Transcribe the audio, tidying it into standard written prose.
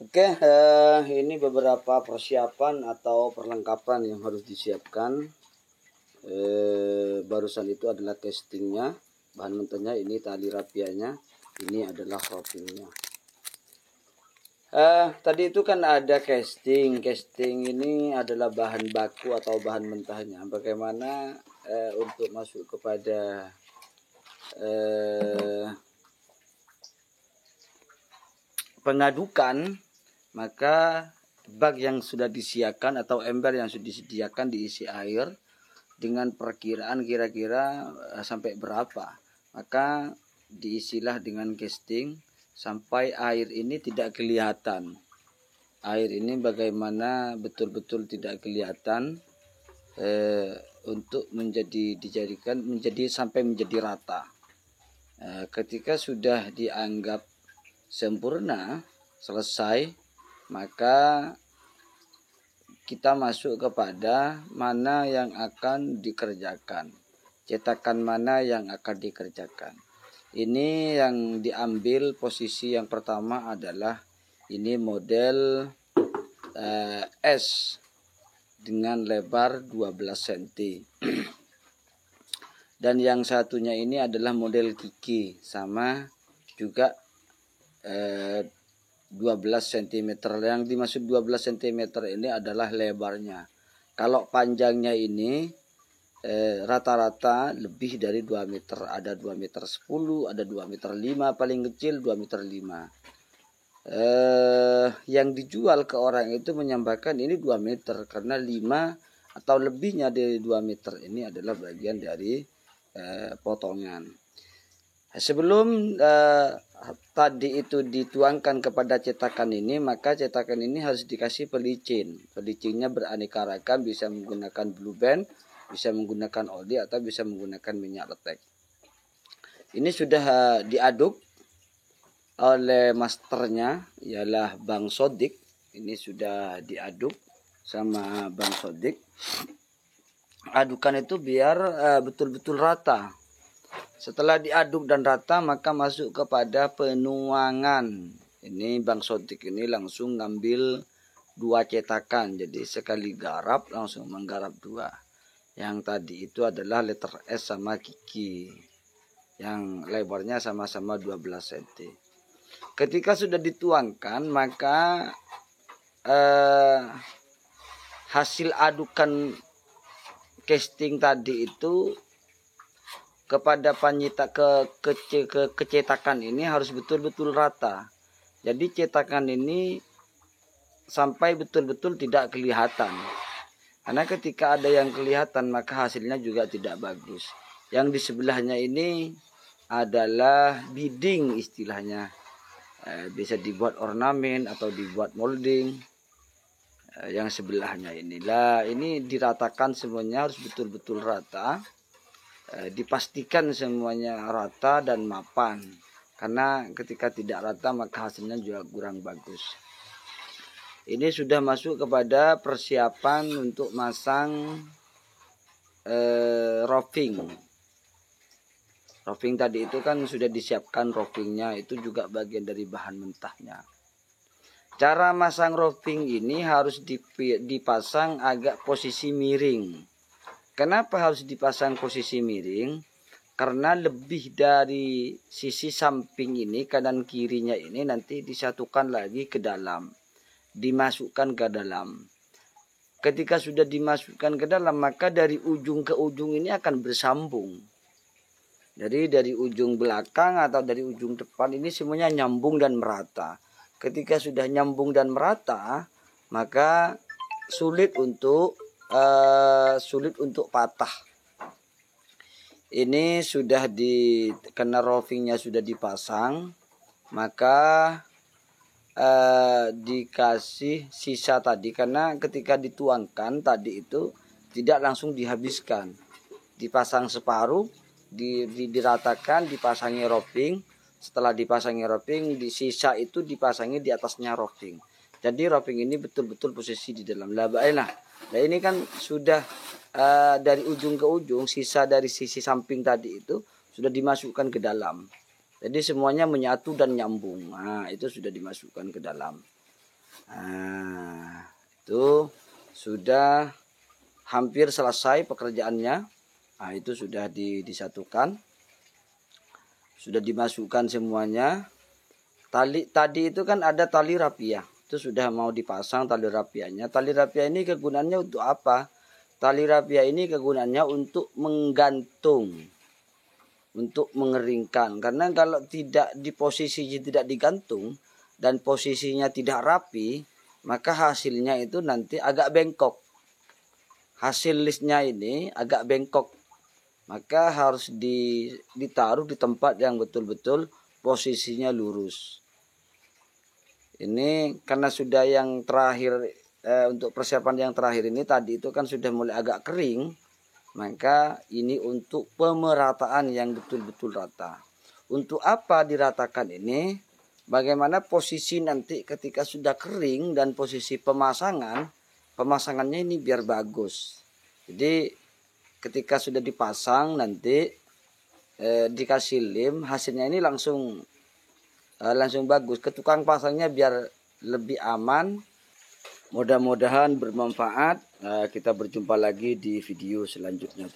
Oke, ini beberapa persiapan atau perlengkapan yang harus disiapkan. Barusan itu adalah castingnya, bahan mentahnya, ini tali rapianya, ini adalah ropingnya. Tadi itu kan ada casting. Casting ini adalah bahan baku atau bahan mentahnya. Bagaimana untuk masuk kepada pengadukan, maka bag yang sudah disediakan atau ember yang sudah disediakan diisi air dengan perkiraan kira-kira sampai berapa, maka diisilah dengan casting sampai air ini tidak kelihatan. Air ini bagaimana betul-betul tidak kelihatan, untuk dijadikan sampai menjadi rata. Ketika sudah dianggap sempurna, selesai, maka kita masuk kepada mana yang akan dikerjakan, cetakan mana yang akan dikerjakan. Ini yang diambil posisi yang pertama adalah ini model S dengan lebar 12 cm. Dan yang satunya ini adalah model Kiki, sama juga 12 cm. Yang dimaksud 12 cm ini adalah lebarnya. Kalau panjangnya ini rata-rata lebih dari 2 meter. Ada 2 meter 10, ada 2 meter 5, paling kecil 2 meter 5. Yang dijual ke orang itu menyampaikan ini 2 meter karena 5 atau lebihnya dari 2 meter ini adalah bagian dari potongan. Sebelum tadi itu dituangkan kepada cetakan ini, maka cetakan ini harus dikasih pelicin. Pelicinnya beraneka ragam, bisa menggunakan blue band, bisa menggunakan oli, atau bisa menggunakan minyak letek. Ini sudah diaduk oleh masternya, ialah Bang Sodik. Ini sudah diaduk sama Bang Sodik. Adukan itu biar betul-betul rata. Setelah diaduk dan rata, maka masuk kepada penuangan. Ini Bang Sodik ini langsung ngambil 2 cetakan. Jadi sekali garap langsung menggarap 2. Yang tadi itu adalah letter S sama Kiki, yang lebarnya sama-sama 12 cm. Ketika sudah dituangkan, maka hasil adukan casting tadi itu kepada kecetakan ini harus betul-betul rata. Jadi cetakan ini sampai betul-betul tidak kelihatan. Karena ketika ada yang kelihatan, maka hasilnya juga tidak bagus. Yang di sebelahnya ini adalah bidding istilahnya. Bisa dibuat ornamen atau dibuat molding. Yang sebelahnya inilah, ini diratakan semuanya harus betul-betul rata. Dipastikan semuanya rata dan mapan, karena ketika tidak rata maka hasilnya juga kurang bagus. Ini sudah masuk kepada persiapan untuk masang roving. Roving tadi itu kan sudah disiapkan rovingnya, itu juga bagian dari bahan mentahnya. Cara masang roving ini harus dipasang agak posisi miring. Kenapa harus dipasang posisi miring? Karena lebih dari sisi samping ini, kanan kirinya ini nanti disatukan lagi ke dalam, dimasukkan ke dalam. Ketika sudah dimasukkan ke dalam, maka dari ujung ke ujung ini akan bersambung. Jadi dari ujung belakang atau dari ujung depan ini semuanya nyambung dan merata. Ketika sudah nyambung dan merata, maka sulit untuk patah. Ini sudah karena rovingnya sudah dipasang, maka dikasih sisa tadi, karena ketika dituangkan tadi itu tidak langsung dihabiskan, dipasang separuh, diratakan, dipasangi roving. Setelah dipasangi roving, di sisa itu dipasangi di atasnya roving. Jadi roving ini betul-betul posisi di dalam. Nah ini kan sudah dari ujung ke ujung, sisa dari sisi samping tadi itu sudah dimasukkan ke dalam. Jadi semuanya menyatu dan nyambung. Nah itu sudah dimasukkan ke dalam. Nah, itu sudah hampir selesai pekerjaannya. Nah, itu sudah disatukan. Sudah dimasukkan semuanya. Tadi itu kan ada tali rapiah. Itu sudah mau dipasang tali rapiahnya. Tali rapiah ini kegunaannya untuk apa? Tali rapiah ini kegunaannya untuk menggantung, untuk mengeringkan. Karena kalau tidak di posisi tidak digantung dan posisinya tidak rapi, maka hasilnya itu nanti agak bengkok. Hasil listnya ini agak bengkok, maka harus ditaruh di tempat yang betul-betul posisinya lurus. Ini karena sudah yang terakhir, untuk persiapan yang terakhir ini tadi itu kan sudah mulai agak kering, maka ini untuk pemerataan yang betul-betul rata. Untuk apa diratakan ini? Bagaimana posisi nanti ketika sudah kering dan posisi pemasangannya ini biar bagus. Jadi ketika sudah dipasang nanti dikasih lem, hasilnya ini langsung bagus. Ke tukang pasangnya biar lebih aman. Mudah-mudahan bermanfaat. Kita berjumpa lagi di video selanjutnya.